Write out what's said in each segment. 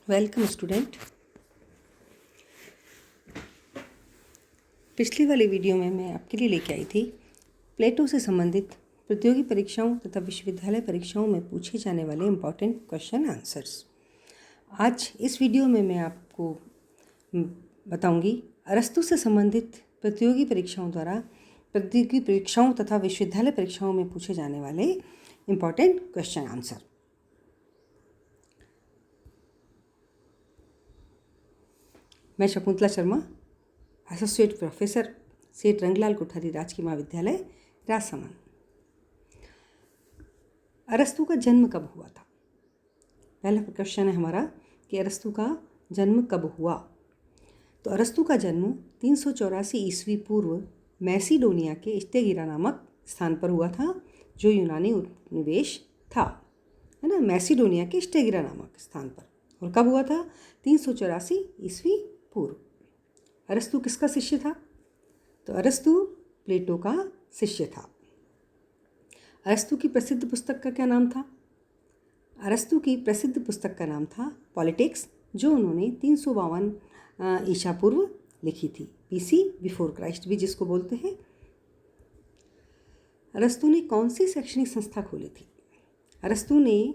Welcome student. पिछली वाली video में मैं आपके लिए लेके आई थी प्लेटो से संबंधित प्रतियोगी परीक्षाओं तथा विश्वविद्यालय परीक्षाओं में पूछे जाने वाले इम्पॉर्टेंट क्वेश्चन आंसर्स। आज इस वीडियो में मैं आपको बताऊंगी अरस्तु से संबंधित प्रतियोगी परीक्षाओं द्वारा प्रतियोगी परीक्षाओं तथा विश्वविद्यालय परीक्षाओं में पूछे जाने वाले इम्पॉर्टेंट क्वेश्चन आंसर। मैं शकुंतला शर्मा, एसोसिएट प्रोफेसर, सेठ रंगलाल कोठारी राजकीय महाविद्यालय राजसमंद। अरस्तु का जन्म कब हुआ था? पहला क्वेश्चन है हमारा कि अरस्तु का जन्म कब हुआ। तो अरस्तु का जन्म 384 ईस्वी पूर्व मैसिडोनिया के स्टेगिरा नामक स्थान पर हुआ था, जो यूनानी उपनिवेश था, है ना, मैसिडोनिया के स्टेगिरा नामक स्थान पर। और कब हुआ था? 384 ईस्वी पूर्व। अरस्तु किसका शिष्य था? तो अरस्तु प्लेटो का शिष्य था। अरस्तु की प्रसिद्ध पुस्तक का क्या नाम था? अरस्तु की प्रसिद्ध पुस्तक का नाम था पॉलिटिक्स, जो उन्होंने 352 ईसा पूर्व लिखी थी। बीसी, बिफोर क्राइस्ट भी जिसको बोलते हैं। अरस्तु ने कौन सी शैक्षणिक संस्था खोली थी? अरस्तु ने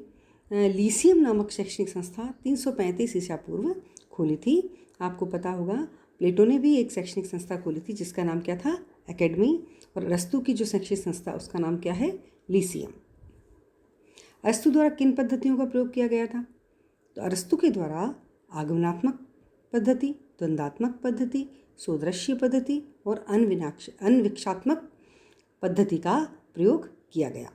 लीसियम नामक शैक्षणिक संस्था 335 ईसा पूर्व खोली थी। आपको पता होगा प्लेटो ने भी एक शैक्षणिक संस्था खोली थी जिसका नाम क्या था? एकेडमी। और अरस्तु की जो शैक्षणिक संस्था उसका नाम क्या है? लीसियम। अरस्तु द्वारा किन पद्धतियों का प्रयोग किया गया था? तो अरस्तु के द्वारा आगमनात्मक पद्धति, द्वंद्वात्मक पद्धति, सोदृश्य पद्धति और अन्विक्षात्मक पद्धति का प्रयोग किया गया।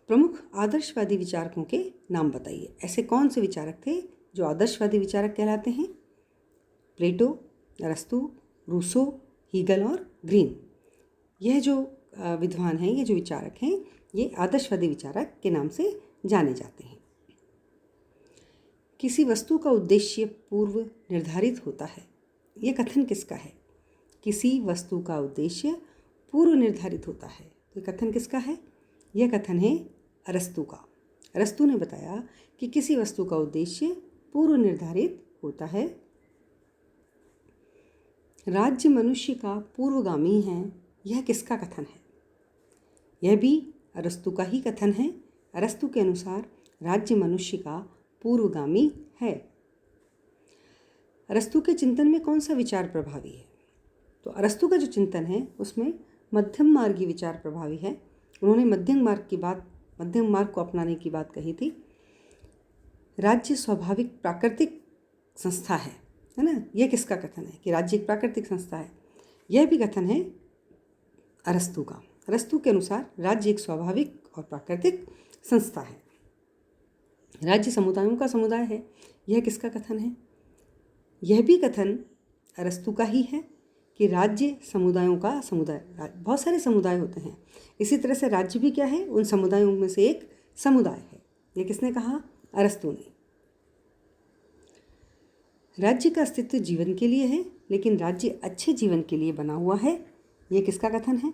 प्रमुख आदर्शवादी विचारकों के नाम बताइए। ऐसे कौन से विचारक थे जो आदर्शवादी विचारक कहलाते हैं? प्लेटो, अरस्तु, रूसो, हीगल और ग्रीन। यह जो विद्वान हैं, ये जो विचारक हैं, ये आदर्शवादी विचारक के नाम से जाने जाते हैं। किसी वस्तु का उद्देश्य पूर्व निर्धारित होता है, यह कथन किसका है? किसी वस्तु का उद्देश्य पूर्व निर्धारित होता है, तो ये कथन किसका है? यह कथन है अरस्तु का। अरस्तु ने बताया कि किसी वस्तु का उद्देश्य पूर्व निर्धारित होता है। राज्य मनुष्य का पूर्वगामी है, यह किसका कथन है? यह भी अरस्तु का ही कथन है। अरस्तु के अनुसार राज्य मनुष्य का पूर्वगामी है। अरस्तु के चिंतन में कौन सा विचार प्रभावी है? तो अरस्तु का जो चिंतन है उसमें मध्यम मार्गी विचार प्रभावी है। उन्होंने मध्यम मार्ग को अपनाने की बात कही थी। राज्य स्वाभाविक प्राकृतिक संस्था है ना? यह किसका कथन है कि राज्य एक प्राकृतिक संस्था है? यह भी कथन है अरस्तु का। अरस्तु के अनुसार राज्य एक स्वाभाविक और प्राकृतिक संस्था है। राज्य समुदायों का समुदाय है, यह किसका कथन है? यह भी कथन अरस्तु का ही है कि राज्य समुदायों का समुदाय। बहुत सारे समुदाय होते हैं, इसी तरह से राज्य भी क्या है? उन समुदायों में से एक समुदाय है। यह किसने कहा? अरस्तु ने। राज्य का अस्तित्व जीवन के लिए है, लेकिन राज्य अच्छे जीवन के लिए बना हुआ है, यह किसका कथन है?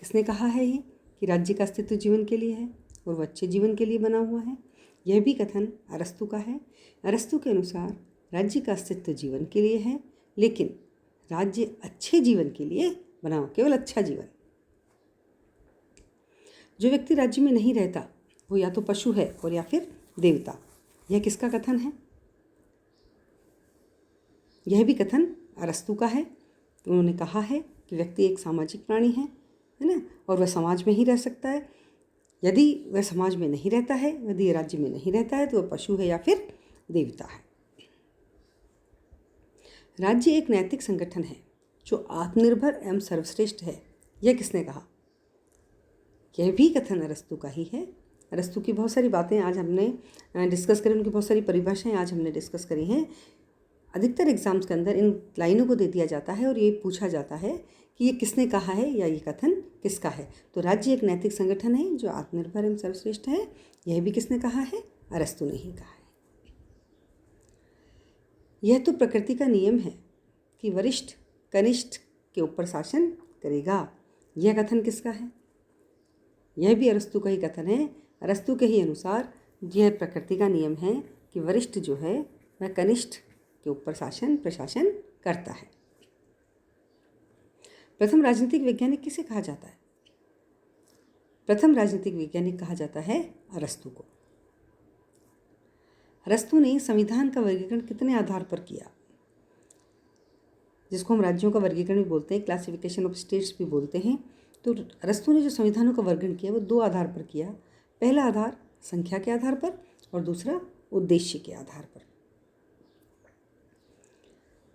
किसने कहा है ये कि राज्य का अस्तित्व जीवन के लिए है और वह अच्छे जीवन के लिए बना हुआ है? यह भी कथन अरस्तु का है। अरस्तु के अनुसार राज्य का अस्तित्व जीवन के लिए है, लेकिन राज्य अच्छे जीवन के लिए बना हुआ, केवल अच्छा जीवन। जो व्यक्ति राज्य में नहीं रहता वो या तो पशु है और या फिर देवता। यह किसका कथन है? यह भी कथन अरस्तु का है। उन्होंने कहा है कि व्यक्ति एक सामाजिक प्राणी है ना, और वह समाज में ही रह सकता है। यदि वह समाज में नहीं रहता है, यदि राज्य में नहीं रहता है, तो वह पशु है या फिर देवता है। राज्य एक नैतिक संगठन है जो आत्मनिर्भर एवं सर्वश्रेष्ठ है, यह किसने कहा? यह भी कथन अरस्तु का ही है। अरस्तु की बहुत सारी बातें आज हमने डिस्कस करी, उनकी बहुत सारी परिभाषाएं आज हमने डिस्कस करी हैं। अधिकतर एग्जाम्स के अंदर इन लाइनों को दे दिया जाता है और ये पूछा जाता है कि ये किसने कहा है या ये कथन किसका है। तो राज्य एक नैतिक संगठन है जो आत्मनिर्भर एवं सर्वश्रेष्ठ है, यह भी किसने कहा है? अरस्तु ने ही कहा है। यह तो प्रकृति का नियम है कि वरिष्ठ कनिष्ठ के ऊपर शासन करेगा, यह कथन किसका है? यह भी अरस्तु का ही कथन है। अरस्तु के ही अनुसार यह प्रकृति का नियम है कि वरिष्ठ जो है वह कनिष्ठ के ऊपर शासन प्रशासन करता है। प्रथम राजनीतिक वैज्ञानिक किसे कहा जाता है? प्रथम राजनीतिक वैज्ञानिक कहा जाता है अरस्तू को। अरस्तू ने संविधान का वर्गीकरण कितने आधार पर किया, जिसको हम राज्यों का वर्गीकरण भी बोलते हैं, क्लासिफिकेशन ऑफ स्टेट्स भी बोलते हैं। तो अरस्तू ने जो संविधानों का वर्गीकरण किया वो 2 आधार पर किया। पहला आधार संख्या के आधार पर और दूसरा उद्देश्य के आधार पर।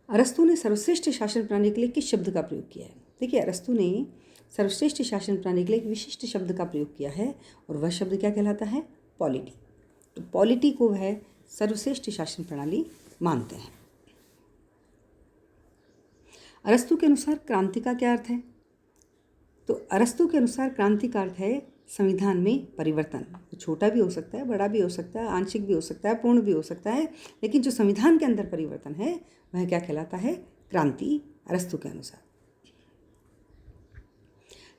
अरस्तू ने सर्वश्रेष्ठ शासन प्रणाली के लिए किस शब्द का प्रयोग किया है? देखिए, अरस्तू ने सर्वश्रेष्ठ शासन प्रणाली के लिए एक विशिष्ट शब्द का प्रयोग किया है और वह शब्द क्या कहलाता है? पॉलिटी। तो पॉलिटी को वह सर्वश्रेष्ठ शासन प्रणाली मानते हैं। अरस्तू के अनुसार क्रांति का क्या अर्थ है? तो अरस्तू के अनुसार क्रांति का अर्थ है संविधान में परिवर्तन। छोटा भी हो सकता है, बड़ा भी हो सकता है, आंशिक भी हो सकता है, पूर्ण भी हो सकता है, लेकिन जो संविधान के अंदर परिवर्तन है वह क्या कहलाता है? क्रांति, अरस्तू के अनुसार।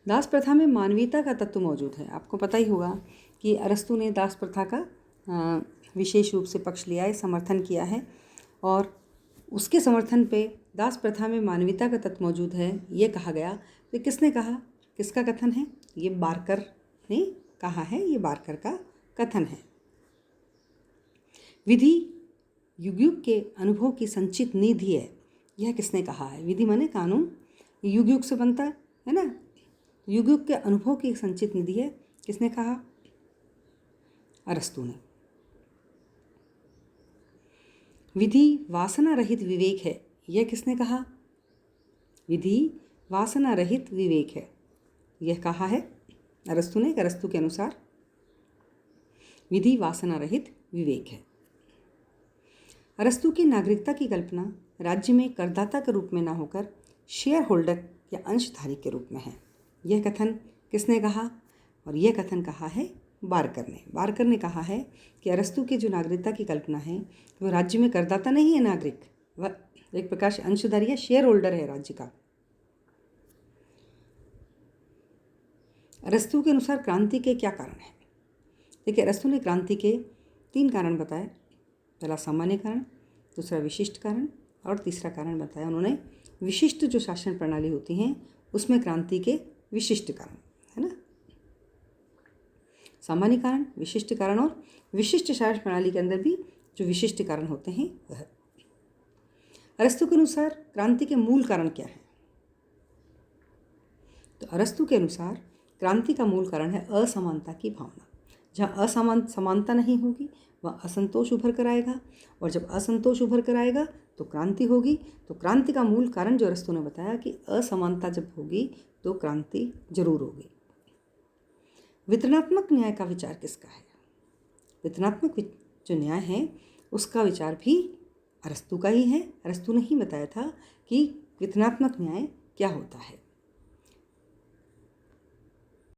दास प्रथा में मानवीयता का तत्व मौजूद है। आपको पता ही होगा कि अरस्तू ने दास प्रथा का विशेष रूप से पक्ष लिया है, समर्थन किया है, और उसके समर्थन पे दास प्रथा में मानवीयता का तत्व मौजूद है ये कहा गया। तो किसने कहा? किसका कथन है? ये बारकर ने कहा है, ये बारकर का कथन है। विधि युग युग के अनुभव की संचित निधि है, यह किसने कहा है? विधि माने कानून, युग युग से बनता है ना, युग युग के अनुभव की संचित निधि है। किसने कहा? अरस्तू ने। विधि वासना रहित विवेक है, यह किसने कहा? विधि वासना रहित विवेक है, यह कहा है अरस्तू ने। अरस्तू के अनुसार विधि वासना रहित विवेक है। अरस्तू की नागरिकता की कल्पना राज्य में करदाता के रूप में न होकर शेयर होल्डर या अंशधारी के रूप में है, यह कथन किसने कहा? और यह कथन कहा है बारकर ने। बारकर ने कहा है कि अरस्तू की जो नागरिकता की कल्पना है वो राज्य में करदाता नहीं है नागरिक, वह एक प्रकार से अंशधारी या शेयर होल्डर है राज्य का। अरस्तू के अनुसार क्रांति के क्या कारण हैं? देखिए, अरस्तू ने क्रांति के 3 कारण बताए। पहला सामान्य कारण, दूसरा विशिष्ट कारण और तीसरा कारण बताया उन्होंने विशिष्ट जो शासन प्रणाली होती हैं उसमें क्रांति के विशिष्ट कारण, है ना। सामान्य कारण, विशिष्ट कारण और विशिष्ट शासन प्रणाली के अंदर भी जो विशिष्ट कारण होते हैं वह। अरस्तू के अनुसार क्रांति के मूल कारण क्या है? तो अरस्तू के अनुसार क्रांति का मूल कारण है असमानता की भावना। जहाँ समानता नहीं होगी वह असंतोष उभर कर आएगा, और जब असंतोष उभर कर आएगा तो क्रांति होगी। तो क्रांति का मूल कारण जो अरस्तू ने बताया कि असमानता जब होगी तो क्रांति जरूर होगी। वितरणात्मक न्याय का विचार किसका है? वितरणात्मक जो न्याय है उसका विचार भी अरस्तू का ही है। अरस्तू ने ही बताया था कि वितरणात्मक न्याय क्या होता है।